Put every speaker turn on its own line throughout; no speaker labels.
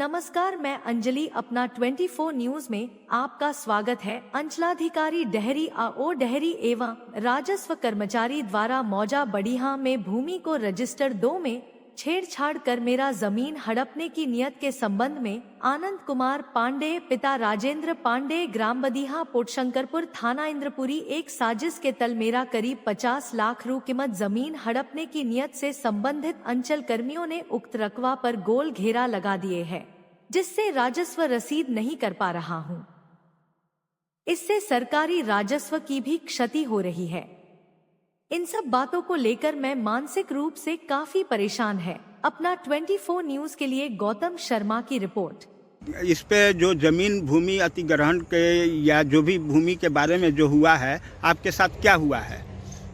नमस्कार, मैं अंजलि अपना 24 न्यूज में आपका स्वागत है। अंचलाधिकारी डेहरी ओ डेहरी एवं राजस्व कर्मचारी द्वारा मौजा बढ़िया में भूमि को रजिस्टर 2 में छेड़छाड़ कर मेरा जमीन हड़पने की नियत के संबंध में आनंद कुमार पांडे पिता राजेंद्र पांडे ग्राम बदिहा पोटशंकरपुर थाना इंद्रपुरी एक साजिश के तल मेरा करीब 50 लाख रू कीमत जमीन हड़पने की नियत से संबंधित अंचल कर्मियों ने उक्त रकबा पर गोल घेरा लगा दिए है, जिससे राजस्व रसीद नहीं कर पा रहा हूँ। इससे सरकारी राजस्व की भी क्षति हो रही है। इन सब बातों को लेकर मैं मानसिक रूप से काफी परेशान है। अपना 24 न्यूज के लिए गौतम शर्मा की रिपोर्ट।
इस पे जो जमीन भूमि अधिग्रहण के या जो भी भूमि के बारे में जो हुआ है, आपके साथ क्या हुआ है?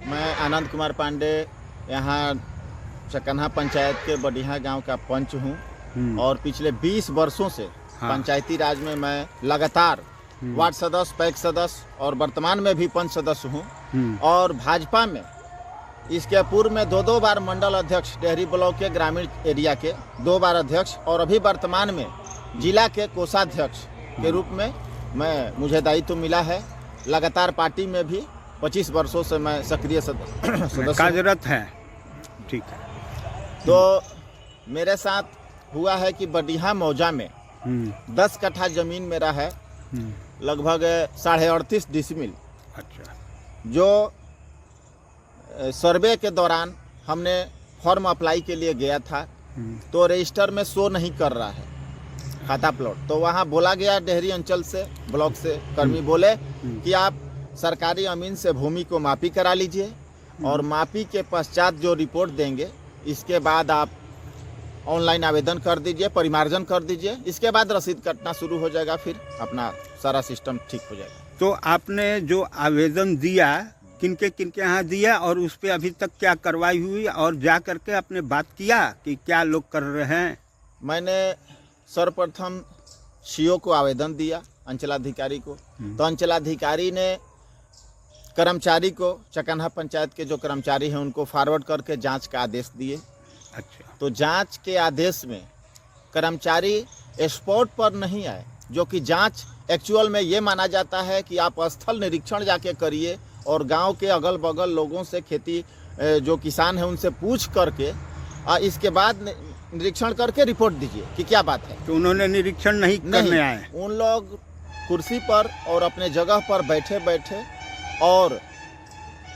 मैं आनंद कुमार पांडे यहाँ चकन्हा पंचायत के बढ़िया गांव का पंच हूँ और पिछले 20 वर्षों से पंचायती राज में मैं लगातार वार्ड सदस्य, पैक्स सदस्य और वर्तमान में भी पंच सदस्य हूँ। और भाजपा में इसके पूर्व में 2 बार मंडल अध्यक्ष, डेहरी ब्लॉक के ग्रामीण एरिया के 2 बार अध्यक्ष और अभी वर्तमान में जिला के कोषाध्यक्ष के रूप में मुझे दायित्व मिला है। लगातार पार्टी में भी 25 वर्षों से मैं सक्रिय सदस्य
कार्यरत है। ठीक है।
तो मेरे साथ हुआ है कि बढ़िया मौजा में 10 कट्ठा जमीन मेरा है, लगभग 38.5 डिसमिल।
अच्छा। जो
सर्वे के दौरान हमने फॉर्म अप्लाई के लिए गया था तो रजिस्टर में शो नहीं कर रहा है खाता प्लॉट। तो वहाँ बोला गया डेहरी अंचल से, ब्लॉक से कर्मी बोले कि आप सरकारी अमीन से भूमि को मापी करा लीजिए और मापी के पश्चात जो रिपोर्ट देंगे इसके बाद आप ऑनलाइन आवेदन कर दीजिए, परिमार्जन कर दीजिए, इसके बाद रसीद कटना शुरू हो जाएगा, फिर अपना सारा सिस्टम ठीक हो जाएगा।
तो आपने जो आवेदन दिया किनके यहाँ दिया और उस पर अभी तक क्या कार्रवाई हुई और जा करके आपने बात किया कि क्या लोग कर रहे हैं?
मैंने सर्वप्रथम सीओ को आवेदन दिया, अंचलाधिकारी को। तो अंचलाधिकारी ने कर्मचारी को, चकन्हा पंचायत के जो कर्मचारी हैं उनको फॉरवर्ड करके जांच का आदेश दिए।
अच्छा।
तो जांच के आदेश में कर्मचारी स्पॉट पर नहीं आए, जो कि जांच एक्चुअल में ये माना जाता है कि आप स्थल निरीक्षण जाके करिए और गांव के अगल बगल लोगों से, खेती जो किसान हैं उनसे पूछ करके इसके बाद निरीक्षण करके रिपोर्ट दीजिए कि क्या बात है।
तो उन्होंने निरीक्षण नहीं करने आए।
उन लोग कुर्सी पर और अपने जगह पर बैठे बैठे और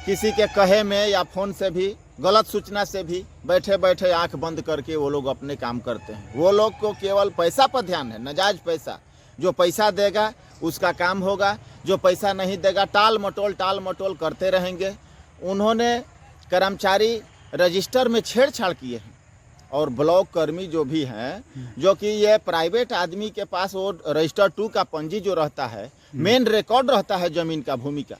किसी के कहे में या फोन से भी, गलत सूचना से भी बैठे बैठे आंख बंद करके वो लोग अपने काम करते हैं। वो लोग को केवल पैसा पर ध्यान है, नाजायज पैसा। जो पैसा देगा उसका काम होगा, जो पैसा नहीं देगा टाल मटोल करते रहेंगे। उन्होंने कर्मचारी रजिस्टर में छेड़छाड़ किए हैं और ब्लॉक कर्मी जो भी हैं, जो कि ये प्राइवेट आदमी के पास वो रजिस्टर 2 का पंजी जो रहता है, मेन रिकॉर्ड रहता है जमीन का, भूमि का,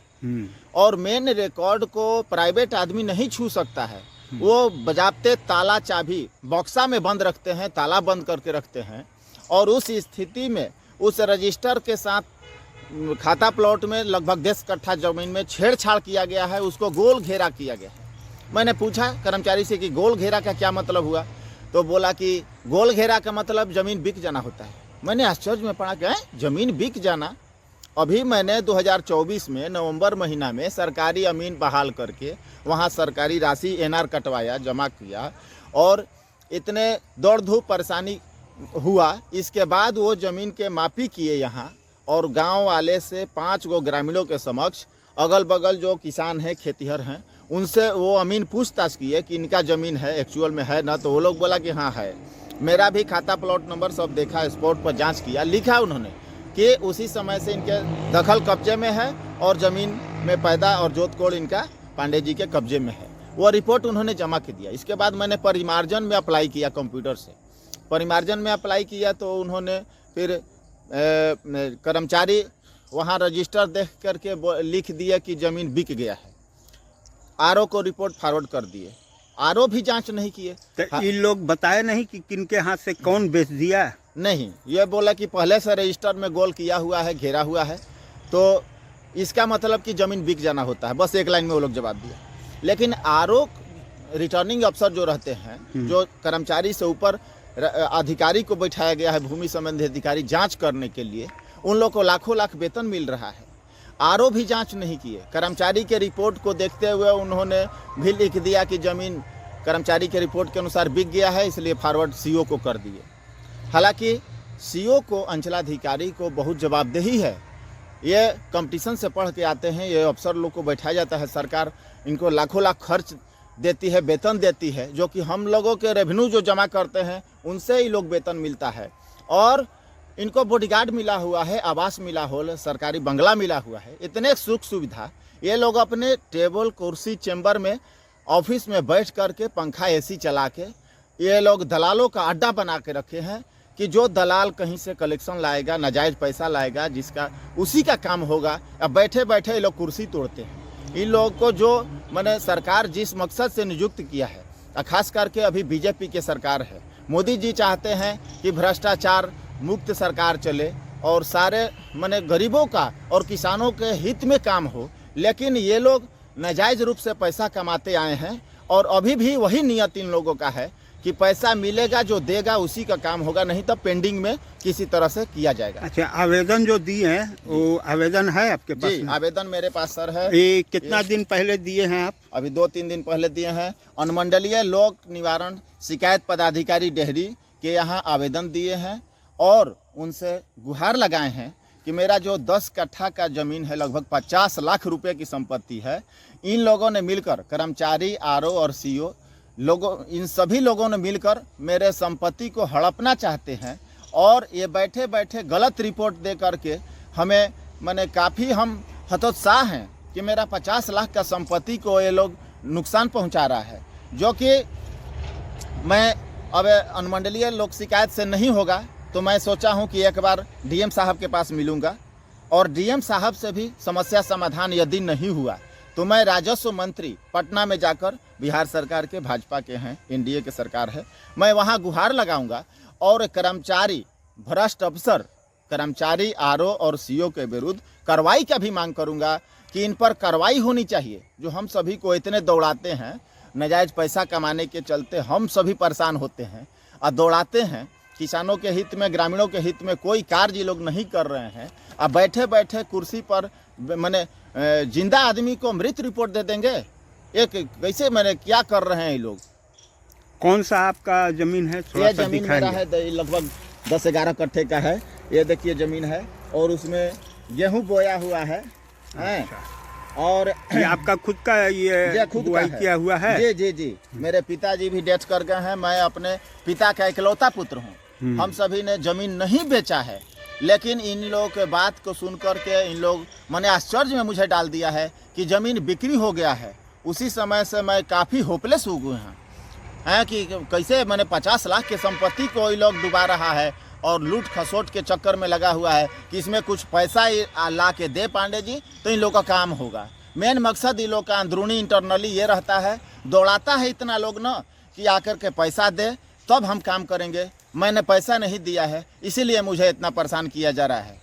और मेन रिकॉर्ड को प्राइवेट आदमी नहीं छू सकता है। वो बजाते ताला चाबी बॉक्सा में बंद रखते हैं, ताला बंद करके रखते हैं। और उस स्थिति में उस रजिस्टर के साथ खाता प्लॉट में लगभग 10 कट्ठा जमीन में छेड़छाड़ किया गया है, उसको गोल घेरा किया गया है। मैंने पूछा कर्मचारी से कि गोल घेरा का क्या मतलब हुआ, तो बोला कि गोल घेरा का मतलब जमीन बिक जाना होता है। मैंने आश्चर्य में पड़ा कि जमीन बिक जाना। अभी मैंने 2024 में नवंबर महीना में सरकारी अमीन बहाल करके वहाँ सरकारी राशि एनआर कटवाया, जमा किया और इतने दौड़ धूप परेशानी हुआ। इसके बाद वो ज़मीन के मापी किए यहाँ और गांव वाले से 5 गो ग्रामीणों के समक्ष, अगल बगल जो किसान हैं, खेतीहर हैं, उनसे वो अमीन पूछताछ किए कि इनका ज़मीन है, एक्चुअल में है ना। तो वो लोग बोला कि हाँ है। मेरा भी खाता प्लॉट नंबर सब देखा, स्पॉट पर जांच किया, लिखा उन्होंने कि उसी समय से इनके दखल कब्जे में है और ज़मीन में पैदा और जोत कोड इनका पांडे जी के कब्जे में है। वो रिपोर्ट उन्होंने जमा कर दिया। इसके बाद मैंने परिमार्जन में अप्लाई किया, कंप्यूटर से परिमार्जन में अप्लाई किया। तो उन्होंने फिर कर्मचारी वहाँ रजिस्टर देख करके लिख दिया कि ज़मीन बिक गया है। आरओ को रिपोर्ट फॉरवर्ड कर दिए, आरओ भी जांच नहीं किए।
तो ये लोग बताए नहीं कि किनके हाथ से कौन बेच दिया?
नहीं, ये बोला कि पहले से रजिस्टर में गोल किया हुआ है, घेरा हुआ है, तो इसका मतलब कि ज़मीन बिक जाना होता है। बस एक लाइन में वो लोग जवाब दिया। लेकिन आरओ रिटर्निंग अफसर जो रहते हैं, जो कर्मचारी से ऊपर अधिकारी को बैठाया गया है, भूमि संबंधी अधिकारी जांच करने के लिए, उन लोग को लाखों लाख वेतन मिल रहा है। आरओ भी जांच नहीं किए। कर्मचारी के रिपोर्ट को देखते हुए उन्होंने भी लिख दिया कि ज़मीन कर्मचारी के रिपोर्ट के अनुसार बिक गया है, इसलिए फॉरवर्ड सीओ को कर दिए। हालांकि सीओ को, अंचलाधिकारी को बहुत जवाबदेही है। ये कंपटीशन से पढ़ के आते हैं, ये अफसर लोग को बैठाया जाता है, सरकार इनको लाखों लाख खर्च देती है, वेतन देती है, जो कि हम लोगों के रेवेन्यू जो जमा करते हैं उनसे ही लोग वेतन मिलता है। और इनको बॉडीगार्ड मिला हुआ है, आवास मिला हो, सरकारी बंगला मिला हुआ है, इतने सुख सुविधा। ये लोग अपने टेबल कुर्सी चैम्बर में ऑफिस में बैठ करके पंखा एसी चला के ये लोग दलालों का अड्डा बना के रखे हैं कि जो दलाल कहीं से कलेक्शन लाएगा, नाजायज़ पैसा लाएगा, जिसका उसी का काम होगा। अब बैठे बैठे ये लोग कुर्सी तोड़ते हैं। इन लोगों को जो मैंने सरकार जिस मकसद से नियुक्त किया है, खास करके अभी बीजेपी के सरकार है, मोदी जी चाहते हैं कि भ्रष्टाचार मुक्त सरकार चले और सारे मैंने गरीबों का और किसानों के हित में काम हो। लेकिन ये लोग नाजायज़ रूप से पैसा कमाते आए हैं और अभी भी वही नियत इन लोगों का है कि पैसा मिलेगा, जो देगा उसी का काम होगा, नहीं तो पेंडिंग में किसी तरह से किया जाएगा।
अच्छा, आवेदन जो दिए हैं वो आवेदन है आपके पास?
जी, आवेदन मेरे पास सर है।
ये कितना दिन पहले दिए हैं आप?
अभी 2-3 दिन पहले दिए हैं। अनुमंडलीय लोक निवारण शिकायत पदाधिकारी डेहरी के यहाँ आवेदन दिए हैं और उनसे गुहार लगाए हैं कि मेरा जो 10 कट्ठा का ज़मीन है, लगभग 50 लाख रुपए की संपत्ति है, इन लोगों ने मिलकर, कर्मचारी, आरओ और सीओ लोगों, इन सभी लोगों ने मिलकर मेरे संपत्ति को हड़पना चाहते हैं। और ये बैठे बैठे गलत रिपोर्ट दे करके हमें मैंने काफ़ी हम हतोत्साह हैं कि मेरा 50 लाख का संपत्ति को ये लोग नुकसान पहुंचा रहा है, जो कि मैं अब अनुमंडलीय लोक शिकायत से नहीं होगा तो मैं सोचा हूं कि एक बार डीएम साहब के पास मिलूंगा और डीएम साहब से भी समस्या समाधान यदि नहीं हुआ तो मैं राजस्व मंत्री पटना में जाकर, बिहार सरकार के, भाजपा के हैं, एनडीए के सरकार है, मैं वहां गुहार लगाऊंगा और कर्मचारी, भ्रष्ट अफसर, कर्मचारी, आरओ और सीओ के विरुद्ध कार्रवाई का भी मांग करूंगा कि इन पर कार्रवाई होनी चाहिए। जो हम सभी को इतने दौड़ाते हैं, नाजायज़ पैसा कमाने के चलते हम सभी परेशान होते हैं और दौड़ाते हैं। किसानों के हित में, ग्रामीणों के हित में कोई कार्य ये लोग नहीं कर रहे हैं। अब बैठे बैठे कुर्सी पर मैंने जिंदा आदमी को मृत रिपोर्ट दे देंगे। एक कैसे मैंने क्या कर रहे हैं ये लोग?
कौन सा आपका जमीन है?
ये जमीन मेरा है, लगभग 10-11 कट्ठे का है। ये देखिए जमीन है और उसमें गेहूं बोया हुआ है।
अच्छा।
और
ये आपका खुद का ये
खुद
बुआई
का
किया हुआ है?
जी जी जी। मेरे पिताजी भी डेथ कर गए हैं। मैं अपने पिता का इकलौता पुत्र हूँ। हम सभी ने जमीन नहीं बेचा है, लेकिन इन लोगों के बात को सुन करके इन लोग मैंने आश्चर्य में मुझे डाल दिया है कि ज़मीन बिक्री हो गया है। उसी समय से मैं काफ़ी होपलेस हो गए हैं कि कैसे मैंने 50 लाख की संपत्ति को ये लोग डुबा रहा है और लूट खसोट के चक्कर में लगा हुआ है कि इसमें कुछ पैसा ला के दे पांडे जी तो इन लोग का काम होगा। मेन मकसद इन लोग का अंदरूनी इंटरनली ये रहता है, दौड़ाता है इतना लोग ना कि आकर के पैसा दे तब हम काम करेंगे। मैंने पैसा नहीं दिया है, इसीलिए मुझे इतना परेशान किया जा रहा है।